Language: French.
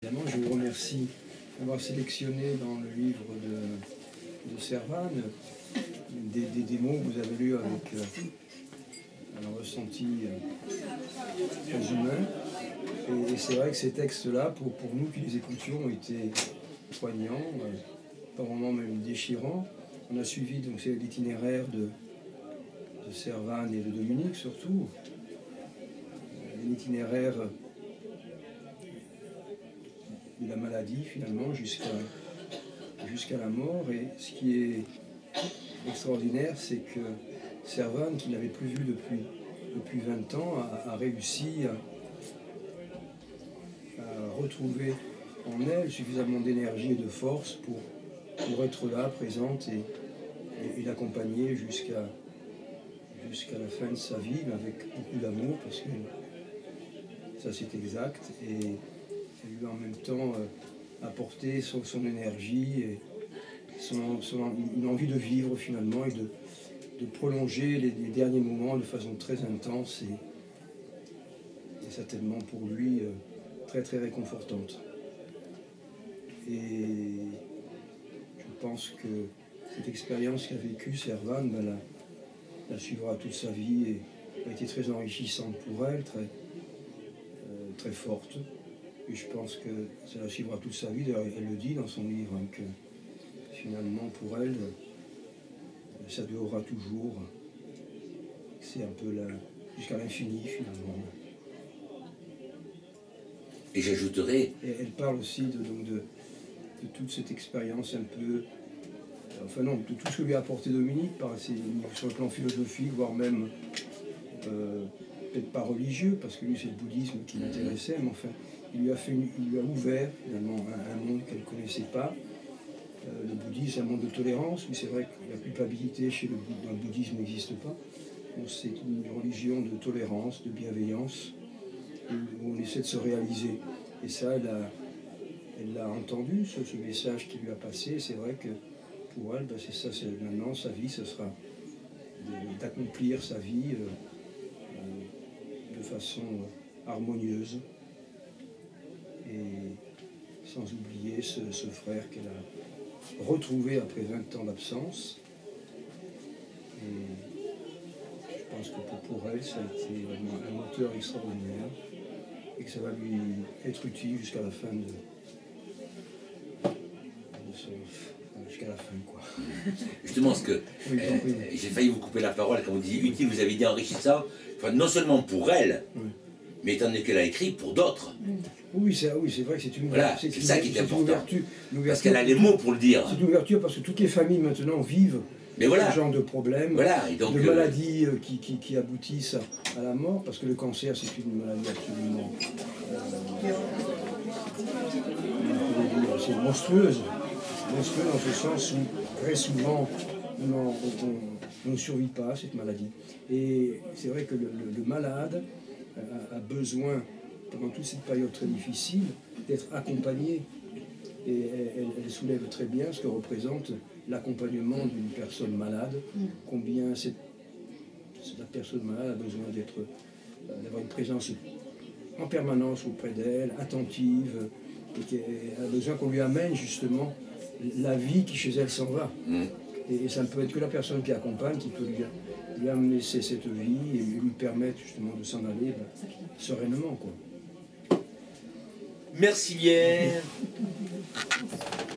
Évidemment, je vous remercie d'avoir sélectionné dans le livre de Servan des mots que vous avez lus avec un ressenti très humain. Et c'est vrai que ces textes-là, pour nous qui les écoutions, ont été poignants, par moments même déchirants. On a suivi donc l'itinéraire de Servan et de Dominique surtout, l'itinéraire de la maladie finalement jusqu'à la mort. Et ce qui est extraordinaire, c'est que Servan, qui n'avait plus vu depuis 20 ans, a réussi à retrouver en elle suffisamment d'énergie et de force pour être là, présente et l'accompagner jusqu'à la fin de sa vie, avec beaucoup d'amour, parce que ça c'est exact, et elle lui a en même temps apporté son énergie et une envie de vivre finalement et de prolonger les derniers moments de façon très intense et certainement pour lui très très réconfortante. Et je pense que cette expérience qu'a vécue Servan, la suivra toute sa vie et a été très enrichissante pour elle, très forte. Et je pense que ça la suivra toute sa vie. D'ailleurs, elle le dit dans son livre, hein, que finalement pour elle, ça durera toujours. C'est un peu jusqu'à l'infini finalement. Et j'ajouterais... Et elle parle aussi de toute cette expérience un peu... Enfin non, de tout ce que lui a apporté Dominique, sur le plan philosophique, voire même peut-être pas religieux, parce que lui c'est le bouddhisme qui l'intéressait, mais enfin, il lui a ouvert finalement un monde qu'elle ne connaissait pas. Le bouddhisme, c'est un monde de tolérance, mais c'est vrai que la culpabilité dans le bouddhisme n'existe pas. C'est une religion de tolérance, de bienveillance, où on essaie de se réaliser. Et ça, elle l'a entendu, ce message qui lui a passé. C'est vrai que pour elle, c'est ça, maintenant sa vie, ce sera d'accomplir sa vie de façon harmonieuse. Et sans oublier ce frère qu'elle a retrouvé après 20 ans d'absence. Et je pense que pour elle, ça a été vraiment un moteur extraordinaire et que ça va lui être utile jusqu'à la fin jusqu'à la fin, quoi. Justement, parce que j'ai failli vous couper la parole quand vous disiez utile, vous avez dit enrichissant, enfin, non seulement pour elle, mais étant donné qu'elle a écrit pour d'autres. Oui, c'est vrai que c'est une ouverture. Voilà, c'est ça qui est important. Une ouverture, parce qu'elle a les mots pour le dire. C'est une ouverture parce que toutes les familles maintenant vivent ce genre de problèmes, donc, de maladies qui aboutissent à la mort, parce que le cancer c'est une maladie absolument c'est monstrueuse dans ce sens où très souvent on ne survit pas à cette maladie. Et c'est vrai que le malade a besoin, pendant toute cette période très difficile, d'être accompagné. Et elle soulève très bien ce que représente l'accompagnement d'une personne malade, combien la personne malade a besoin d'avoir une présence en permanence auprès d'elle, attentive, et qu'elle a besoin qu'on lui amène justement la vie qui chez elle s'en va. Et ça ne peut être que la personne qui accompagne qui peut lui amener cette vie et lui permettre justement de s'en aller sereinement, quoi. Merci bien.